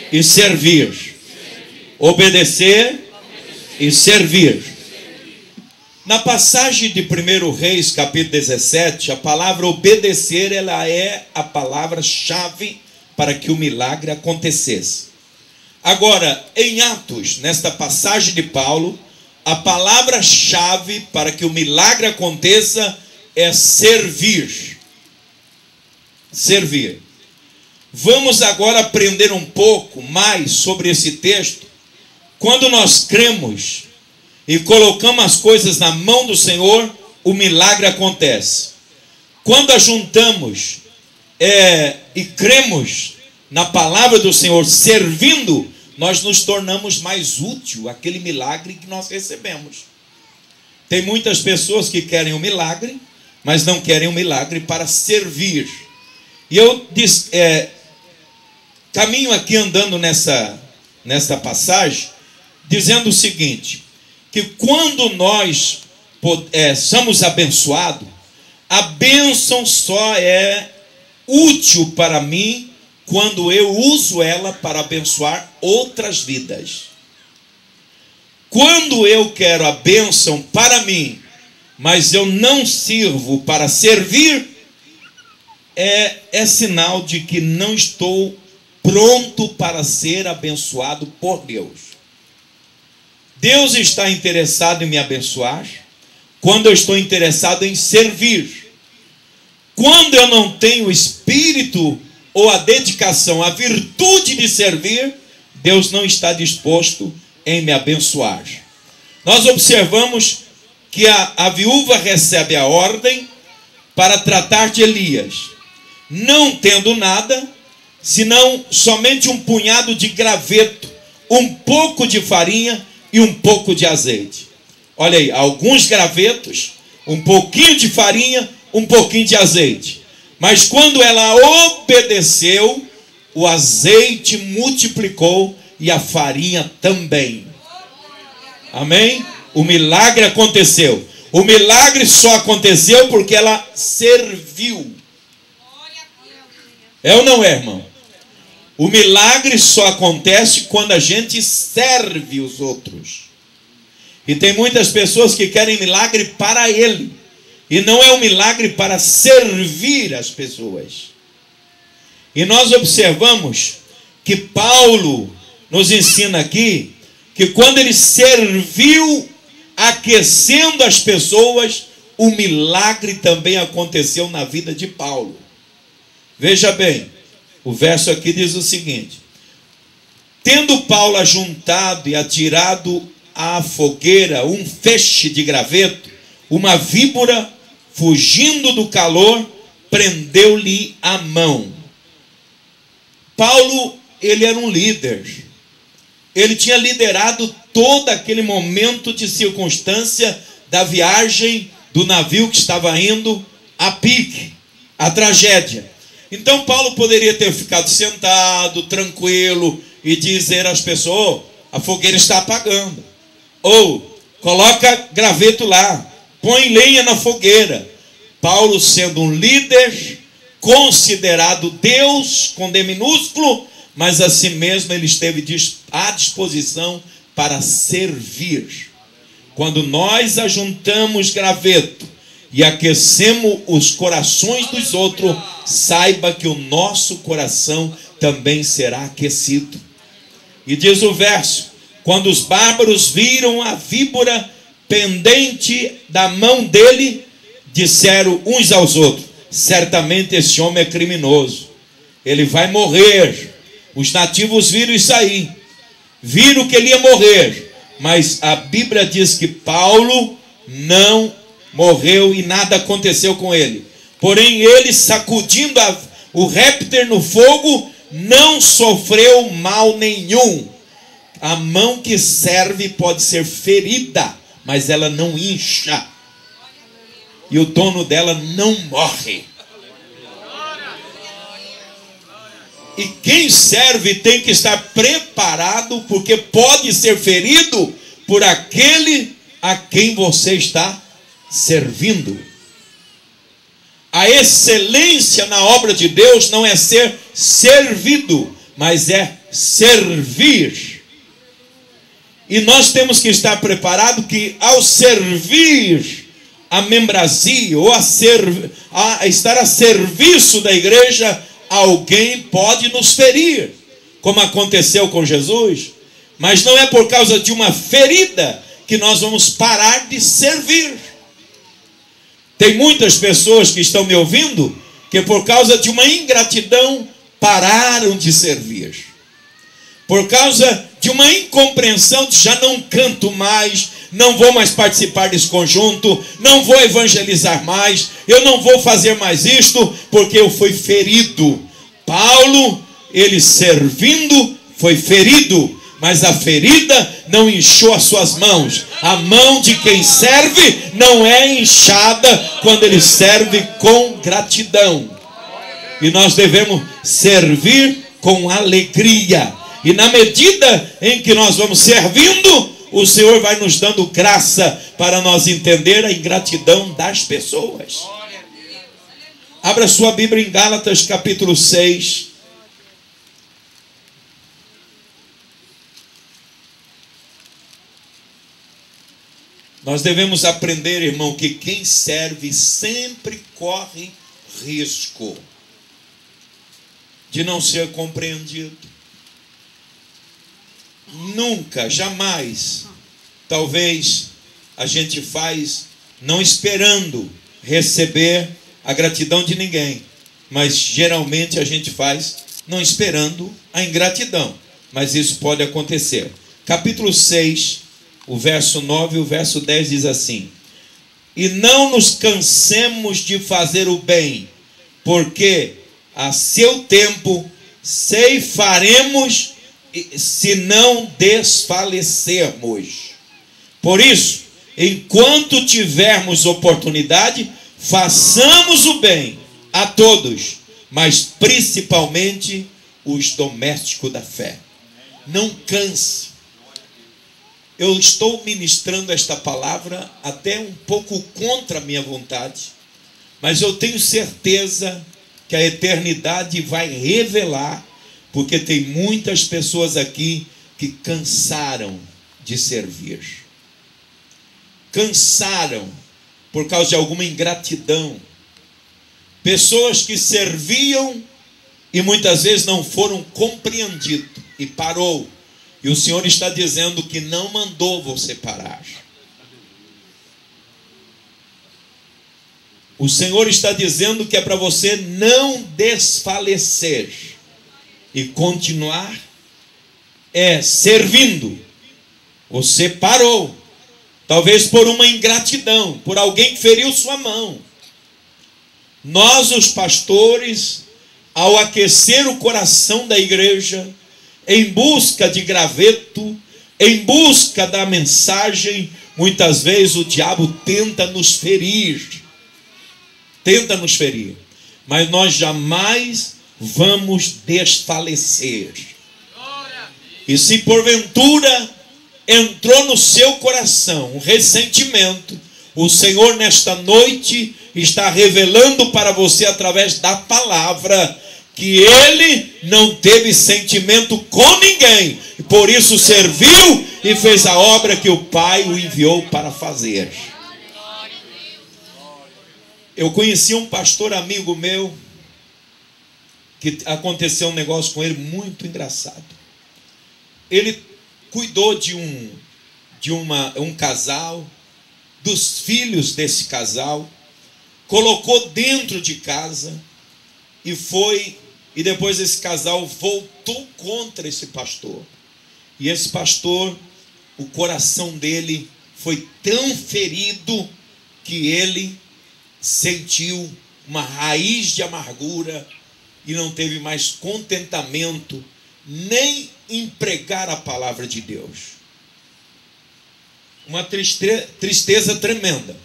e servir. Obedecer e servir. Na passagem de 1 Reis, capítulo 17, a palavra obedecer, ela é a palavra-chave para que o milagre acontecesse. Agora, em Atos, nesta passagem de Paulo, a palavra-chave para que o milagre aconteça é servir. servir. Vamos agora aprender um pouco mais sobre esse texto. Quando nós cremos e colocamos as coisas na mão do Senhor, o milagre acontece. Quando ajuntamos e cremos na palavra do Senhor, servindo, nós nos tornamos mais útil àquele milagre que nós recebemos. Tem muitas pessoas que querem o milagre, mas não querem o milagre para servir. E eu caminho aqui andando nessa passagem, dizendo o seguinte, que quando nós somos abençoados, a bênção só é útil para mim quando eu uso ela para abençoar outras vidas. Quando eu quero a bênção para mim, mas eu não sirvo para servir, é sinal de que não estou pronto para ser abençoado por Deus. Deus está interessado em me abençoar quando eu estou interessado em servir. Quando eu não tenho o espírito ou a dedicação, a virtude de servir, Deus não está disposto em me abençoar. Nós observamos que a viúva recebe a ordem para tratar de Elias, não tendo nada, senão somente um punhado de graveto, um pouco de farinha e um pouco de azeite. Olha aí, alguns gravetos, um pouquinho de farinha, um pouquinho de azeite. Mas quando ela obedeceu, o azeite multiplicou e a farinha também. Amém? O milagre aconteceu. O milagre só aconteceu porque ela serviu. É ou não é, irmão? O milagre só acontece quando a gente serve os outros. E tem muitas pessoas que querem milagre para ele. E não é um milagre para servir as pessoas. E nós observamos que Paulo nos ensina aqui que quando ele serviu aquecendo as pessoas, o milagre também aconteceu na vida de Paulo. Veja bem, o verso aqui diz o seguinte: tendo Paulo ajuntado e atirado à fogueira um feixe de graveto, uma víbora, fugindo do calor, prendeu-lhe a mão. Paulo, ele era um líder. Ele tinha liderado todo aquele momento de circunstância da viagem do navio que estava indo a pique, a tragédia. Então Paulo poderia ter ficado sentado, tranquilo, e dizer às pessoas: a fogueira está apagando. Ou, coloca graveto lá, põe lenha na fogueira. Paulo, sendo um líder, considerado Deus, com D minúsculo, mas assim mesmo ele esteve à disposição para servir. Quando nós ajuntamos graveto e aquecemos os corações dos outros, saiba que o nosso coração também será aquecido. E diz o verso: quando os bárbaros viram a víbora pendente da mão dele, disseram uns aos outros: certamente esse homem é criminoso, ele vai morrer. Os nativos viram isso aí, viram que ele ia morrer, mas a Bíblia diz que Paulo não morreu e nada aconteceu com ele. Porém ele, sacudindo o répter no fogo, não sofreu mal nenhum. A mão que serve pode ser ferida, mas ela não incha, e o dono dela não morre. E quem serve tem que estar preparado, porque pode ser ferido por aquele a quem você está servindo. A excelência na obra de Deus não é ser servido, mas é servir. E nós temos que estar preparados que ao servir a membresia ou a estar a serviço da igreja, alguém pode nos ferir, como aconteceu com Jesus. Mas não é por causa de uma ferida que nós vamos parar de servir. Tem muitas pessoas que estão me ouvindo, que que por causa de uma ingratidão pararam de servir. Por causa de uma incompreensão, já não canto mais, não vou mais participar desse conjunto, não vou evangelizar mais, eu não vou fazer mais isto, porque eu fui ferido. Paulo, ele servindo, foi ferido, mas a ferida não inchou as suas mãos. A mão de quem serve não é inchada quando ele serve com gratidão. E nós devemos servir com alegria. E na medida em que nós vamos servindo, o Senhor vai nos dando graça para nós entender a ingratidão das pessoas. Abra sua Bíblia em Gálatas capítulo 6. Nós devemos aprender, irmão, que quem serve sempre corre risco de não ser compreendido. Nunca, jamais, talvez a gente faz não esperando receber a gratidão de ninguém, mas geralmente a gente faz não esperando a ingratidão, mas isso pode acontecer. Capítulo 6, o verso 9 e o verso 10 diz assim: e não nos cansemos de fazer o bem, porque a seu tempo ceifaremos se não desfalecermos. Por isso, enquanto tivermos oportunidade, façamos o bem a todos, mas principalmente os domésticos da fé. Não canse. Eu estou ministrando esta palavra até um pouco contra a minha vontade, mas eu tenho certeza que a eternidade vai revelar, porque tem muitas pessoas aqui que cansaram de servir. Cansaram por causa de alguma ingratidão. Pessoas que serviam e muitas vezes não foram compreendidos. E parou. E o Senhor está dizendo que não mandou você parar. O Senhor está dizendo que é para você não desfalecer e continuar servindo. Você parou, talvez por uma ingratidão, por alguém que feriu sua mão. Nós, os pastores, ao aquecer o coração da igreja, em busca de graveto, em busca da mensagem, muitas vezes o diabo tenta nos ferir. Mas nós jamais vamos desfalecer. E se porventura entrou no seu coração um ressentimento, o Senhor nesta noite está revelando para você através da palavra que ele não teve sentimento com ninguém, e por isso serviu e fez a obra que o Pai o enviou para fazer. Eu conheci um pastor amigo meu, que aconteceu um negócio com ele muito engraçado. Ele cuidou de um casal, dos filhos desse casal, colocou dentro de casa e depois esse casal voltou contra esse pastor. E esse pastor, o coração dele foi tão ferido que ele sentiu uma raiz de amargura e não teve mais contentamento nem em pregar a palavra de Deus. Uma tristeza tremenda.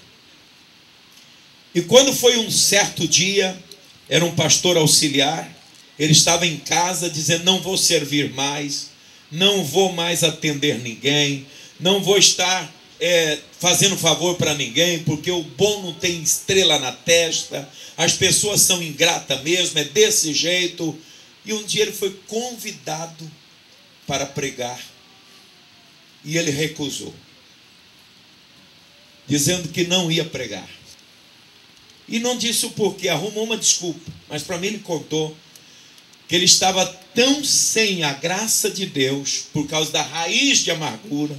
E quando foi um certo dia, era um pastor auxiliar, ele estava em casa dizendo: não vou servir mais, não vou mais atender ninguém, não vou estar fazendo favor para ninguém, porque o bom não tem estrela na testa, as pessoas são ingratas mesmo, é desse jeito. E um dia ele foi convidado para pregar e ele recusou, dizendo que não ia pregar. E não disse o porquê, arrumou uma desculpa, mas para mim ele contou que ele estava tão sem a graça de Deus, por causa da raiz de amargura,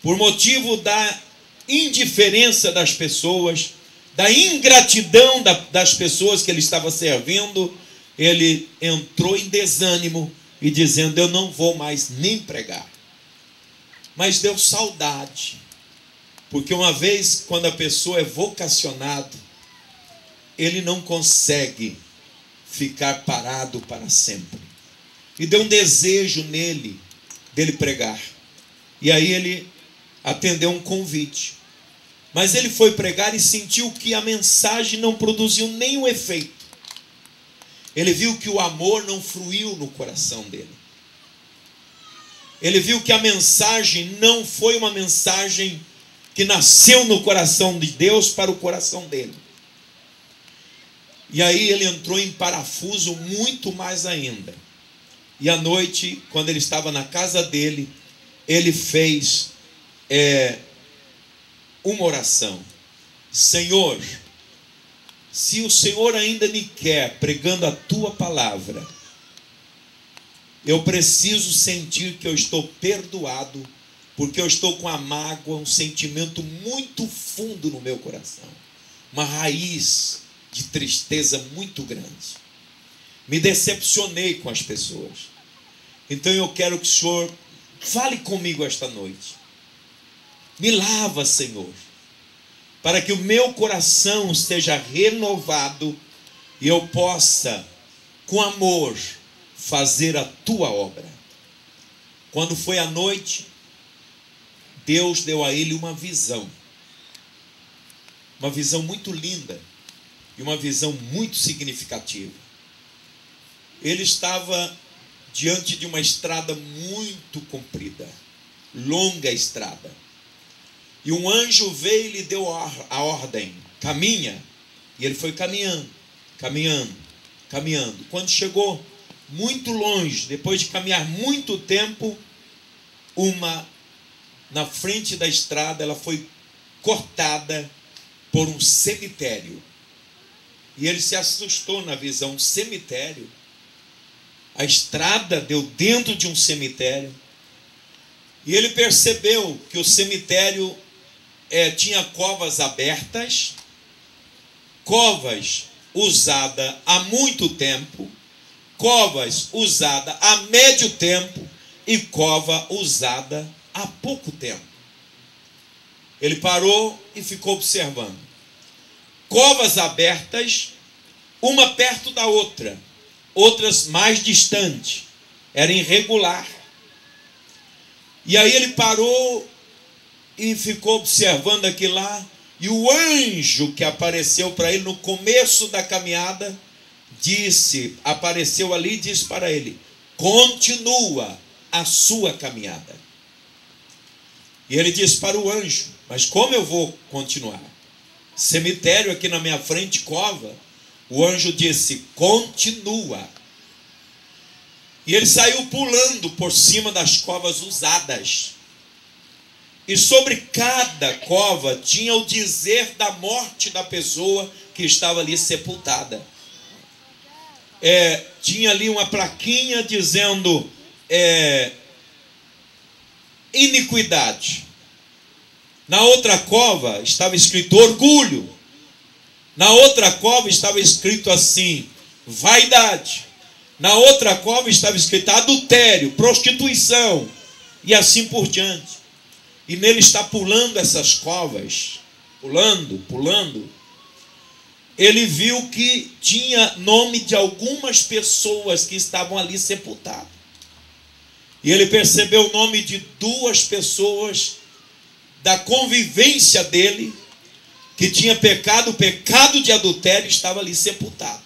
por motivo da indiferença das pessoas, da ingratidão das pessoas que ele estava servindo, ele entrou em desânimo e dizendo: eu não vou mais nem pregar. Mas deu saudade, porque uma vez quando a pessoa é vocacionado, ele não consegue ficar parado para sempre. E deu um desejo nele dele pregar. E aí ele atendeu um convite. Mas ele foi pregar e sentiu que a mensagem não produziu nenhum efeito. Ele viu que o amor não fluiu no coração dele. Ele viu que a mensagem não foi uma mensagem que nasceu no coração de Deus para o coração dele. E aí ele entrou em parafuso muito mais ainda. E à noite, quando ele estava na casa dele, ele fez uma oração: Senhor, se o Senhor ainda me quer pregando a tua palavra, eu preciso sentir que eu estou perdoado, porque eu estou com a mágoa, um sentimento muito fundo no meu coração, uma raiz de tristeza muito grande. Me decepcionei com as pessoas. Então eu quero que o Senhor fale comigo esta noite. Me lava, Senhor, para que o meu coração seja renovado e eu possa, com amor, fazer a tua obra. Quando foi à noite, Deus deu a ele uma visão muito linda e uma visão muito significativa. Ele estava diante de uma estrada muito comprida, longa estrada, e um anjo veio e lhe deu a ordem: caminha. E ele foi caminhando. Quando chegou muito longe, depois de caminhar muito tempo, na frente da estrada, ela foi cortada por um cemitério. E ele se assustou na visão: um cemitério? A estrada deu dentro de um cemitério. E ele percebeu que o cemitério tinha covas abertas, covas usadas há muito tempo, covas usadas há médio tempo e cova usada há pouco tempo. Ele parou e ficou observando. Covas abertas, uma perto da outra, outras mais distantes, era irregular. E aí ele parou e ficou observando aquilo lá, e o anjo que apareceu para ele no começo da caminhada, apareceu ali e disse para ele: continua a sua caminhada. E ele disse para o anjo: mas como eu vou continuar? Cemitério aqui na minha frente, cova. O anjo disse: continua. E ele saiu pulando por cima das covas usadas. E sobre cada cova tinha o dizer da morte da pessoa que estava ali sepultada. Tinha ali uma plaquinha dizendo iniquidade. Na outra cova estava escrito orgulho. Na outra cova estava escrito assim: vaidade. Na outra cova estava escrito adultério, prostituição, e assim por diante. E nele está pulando essas covas, pulando. Ele viu que tinha nome de algumas pessoas que estavam ali sepultadas. E ele percebeu o nome de 2 pessoas da convivência dele, que tinha pecado, o pecado de adultério, estava ali sepultado.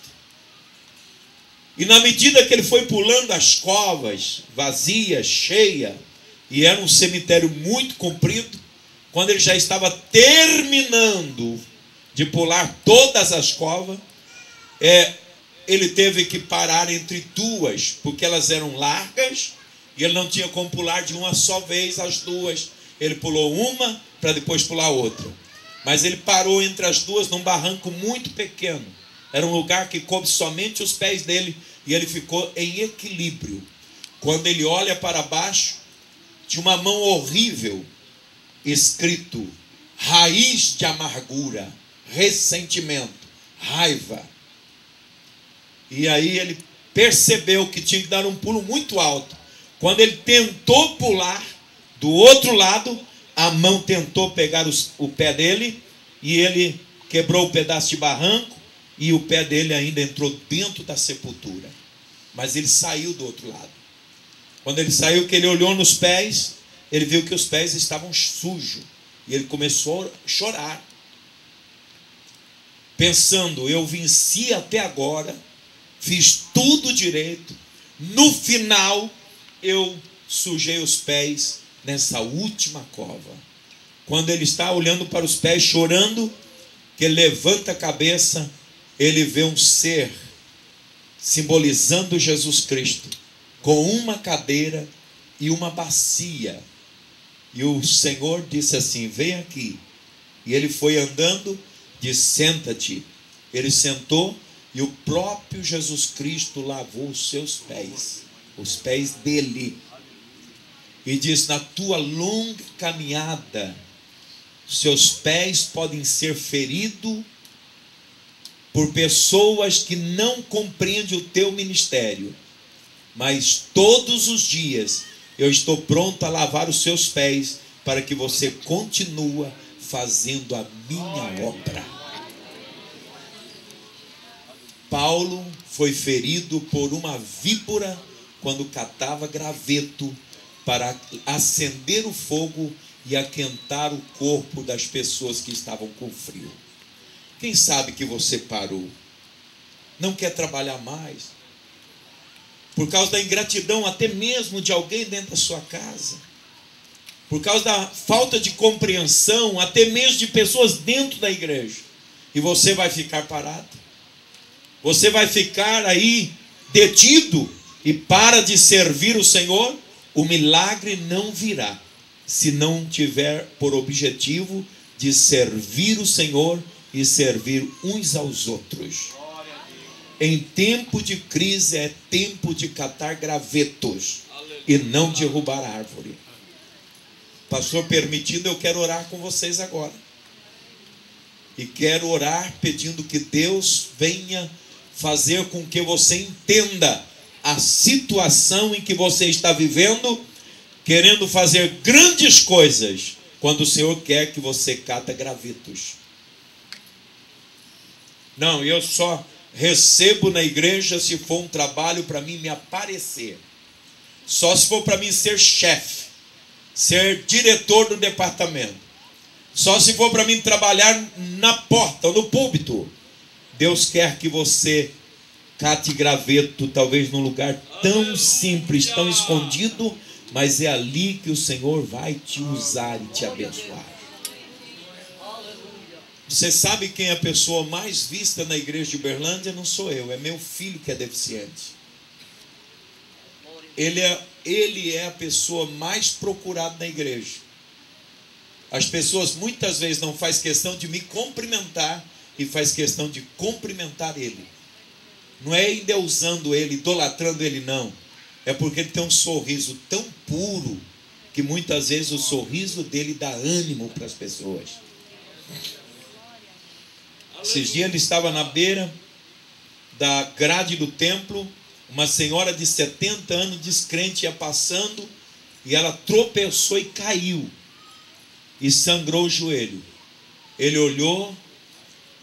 E na medida que ele foi pulando as covas, vazia, cheia, e era um cemitério muito comprido, quando ele já estava terminando de pular todas as covas, ele teve que parar entre 2, porque elas eram largas, e ele não tinha como pular de uma só vez as 2. Ele pulou uma, para depois pular outra. Mas ele parou entre as 2 num barranco muito pequeno. Era um lugar que coube somente os pés dele, e ele ficou em equilíbrio. Quando ele olha para baixo, tinha uma mão horrível, escrito: raiz de amargura, ressentimento, raiva. E aí ele percebeu que tinha que dar um pulo muito alto. Quando ele tentou pular do outro lado, a mão tentou pegar o pé dele e ele quebrou um pedaço de barranco e o pé dele ainda entrou dentro da sepultura. Mas ele saiu do outro lado. Quando ele saiu, que ele olhou nos pés, ele viu que os pés estavam sujos. E ele começou a chorar, pensando: eu venci até agora, fiz tudo direito, no final eu sujei os pés nessa última cova. Quando ele está olhando para os pés, chorando, que ele levanta a cabeça, ele vê um ser simbolizando Jesus Cristo, com uma cadeira e uma bacia. E o Senhor disse assim: vem aqui. E ele foi andando, disse: senta-te. Ele sentou e o próprio Jesus Cristo lavou os seus pés, os pés dele. E diz: na tua longa caminhada, seus pés podem ser feridos por pessoas que não compreendem o teu ministério, mas todos os dias eu estou pronto a lavar os seus pés para que você continue fazendo a minha obra. Paulo foi ferido por uma víbora quando catava graveto para acender o fogo e aquentar o corpo das pessoas que estavam com frio. Quem sabe que você parou, não quer trabalhar mais, por causa da ingratidão até mesmo de alguém dentro da sua casa, por causa da falta de compreensão até mesmo de pessoas dentro da igreja, e você vai ficar parado, você vai ficar aí detido e para de servir o Senhor. O milagre não virá se não tiver por objetivo de servir o Senhor e servir uns aos outros. Em tempo de crise é tempo de catar gravetos e não derrubar árvore. Pastor, permitindo, eu quero orar com vocês agora. E quero orar pedindo que Deus venha fazer com que você entenda a situação em que você está vivendo, querendo fazer grandes coisas, quando o Senhor quer que você cata gravetos. Não, eu só recebo na igreja se for um trabalho para mim me aparecer. Só se for para mim ser chefe, ser diretor do departamento. Só se for para mim trabalhar na porta, no púlpito. Deus quer que você cate graveto, talvez num lugar tão simples, tão escondido, mas é ali que o Senhor vai te usar e te abençoar. Você sabe quem é a pessoa mais vista na igreja de Uberlândia? Não sou eu, é meu filho que é deficiente. Ele é a pessoa mais procurada na igreja. As pessoas muitas vezes não fazem questão de me cumprimentar e faz questão de cumprimentar ele. Não é endeusando ele, idolatrando ele, não. É porque ele tem um sorriso tão puro que muitas vezes o sorriso dele dá ânimo para as pessoas. Esses dias ele estava na beira da grade do templo, uma senhora de 70 anos, descrente, ia passando, e ela tropeçou e caiu, e sangrou o joelho. Ele olhou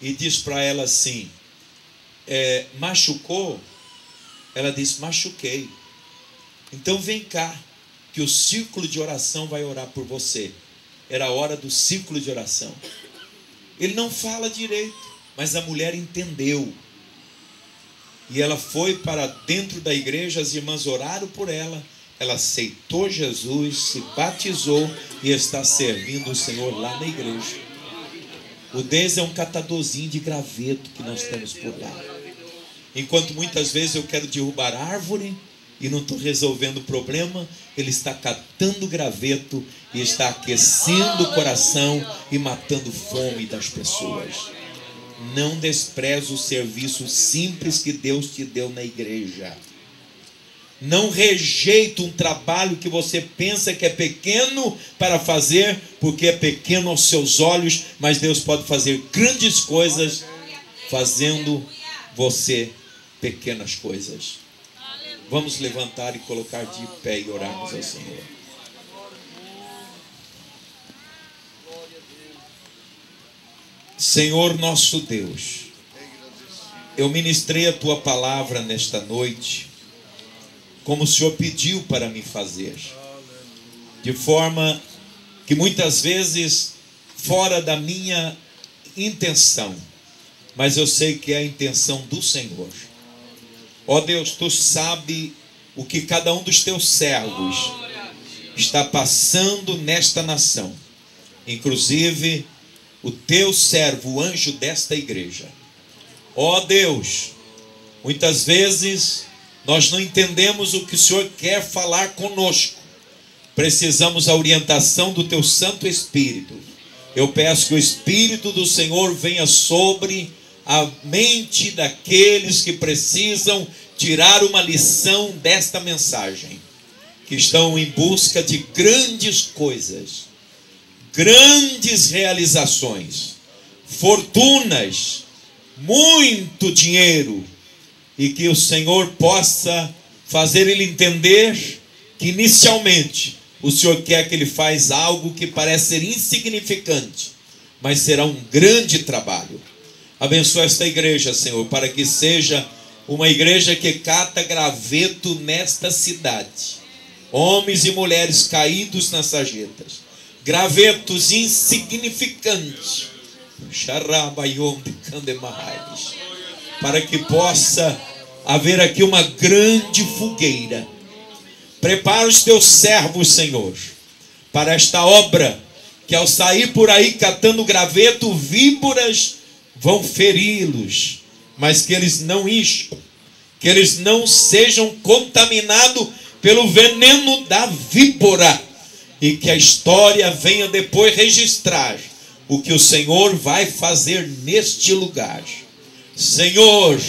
e disse para ela assim: machucou? Ela disse: machuquei. Então vem cá, que o círculo de oração vai orar por você. Era a hora do círculo de oração. Ele não fala direito, mas a mulher entendeu. E ela foi para dentro da igreja, as irmãs oraram por ela. Ela aceitou Jesus, se batizou e está servindo o Senhor lá na igreja. O Deus é um catadorzinho de graveto que nós temos por lá. Enquanto muitas vezes eu quero derrubar árvore e não estou resolvendo o problema, ele está catando graveto e está aquecendo o coração e matando fome das pessoas. Não despreze o serviço simples que Deus te deu na igreja. Não rejeite um trabalho que você pensa que é pequeno para fazer, porque é pequeno aos seus olhos, mas Deus pode fazer grandes coisas fazendo você pequenas coisas. Vamos levantar e colocar de pé e orarmos ao Senhor. Senhor nosso Deus, eu ministrei a tua palavra nesta noite, como o Senhor pediu para me fazer, de forma que muitas vezes fora da minha intenção, mas eu sei que é a intenção do Senhor. Ó Deus, tu sabe o que cada um dos teus servos está passando nesta nação, inclusive o teu servo, o anjo desta igreja. Ó Deus, muitas vezes nós não entendemos o que o Senhor quer falar conosco. Precisamos da orientação do teu Santo Espírito. Eu peço que o Espírito do Senhor venha sobre a mente daqueles que precisam tirar uma lição desta mensagem, que estão em busca de grandes coisas, grandes realizações, fortunas, muito dinheiro, e que o Senhor possa fazer ele entender que inicialmente o Senhor quer que ele faz algo que parece ser insignificante, mas será um grande trabalho. Abençoa esta igreja, Senhor, para que seja uma igreja que cata graveto nesta cidade. Homens e mulheres caídos nas sarjetas, gravetos insignificantes, para que possa haver aqui uma grande fogueira. Prepara os teus servos, Senhor, para esta obra, que ao sair por aí catando graveto, víboras vão feri-los, mas que eles não encham, que eles não sejam contaminados pelo veneno da víbora, e que a história venha depois registrar o que o Senhor vai fazer neste lugar. Senhor,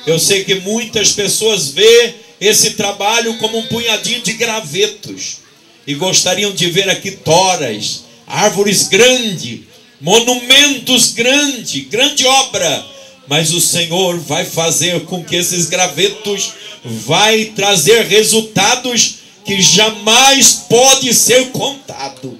eu sei que muitas pessoas vê esse trabalho como um punhadinho de gravetos e gostariam de ver aqui toras, árvores grandes, monumentos grandes, grande obra, mas o Senhor vai fazer com que esses gravetos vai trazer resultados que jamais pode ser contado,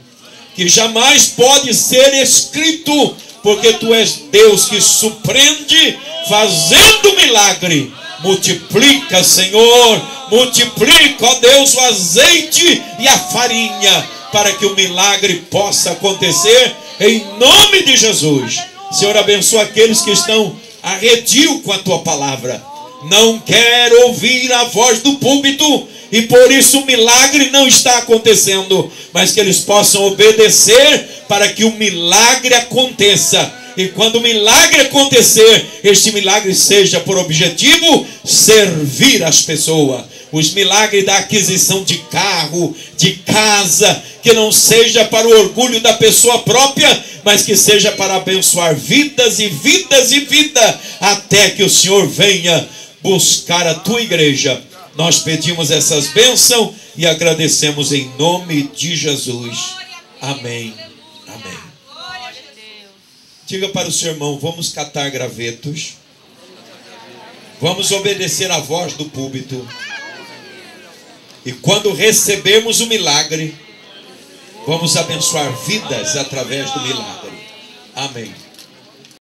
que jamais pode ser escrito, porque tu és Deus que surpreende fazendo milagre. Multiplica, Senhor, multiplica, ó Deus, o azeite e a farinha, para que o milagre possa acontecer em nome de Jesus. Senhor, abençoa aqueles que estão arredio com a tua palavra, não quero ouvir a voz do púlpito, e por isso o milagre não está acontecendo, mas que eles possam obedecer para que o milagre aconteça. E quando o milagre acontecer, este milagre seja por objetivo servir as pessoas. Os milagres da aquisição de carro, de casa, que não seja para o orgulho da pessoa própria, mas que seja para abençoar vidas e vidas e vida, até que o Senhor venha buscar a tua igreja. Nós pedimos essas bênçãos e agradecemos em nome de Jesus. Amém. Amém. Diga para o seu irmão, vamos catar gravetos. Vamos obedecer a voz do púlpito. E quando recebermos o milagre, vamos abençoar vidas através do milagre. Amém.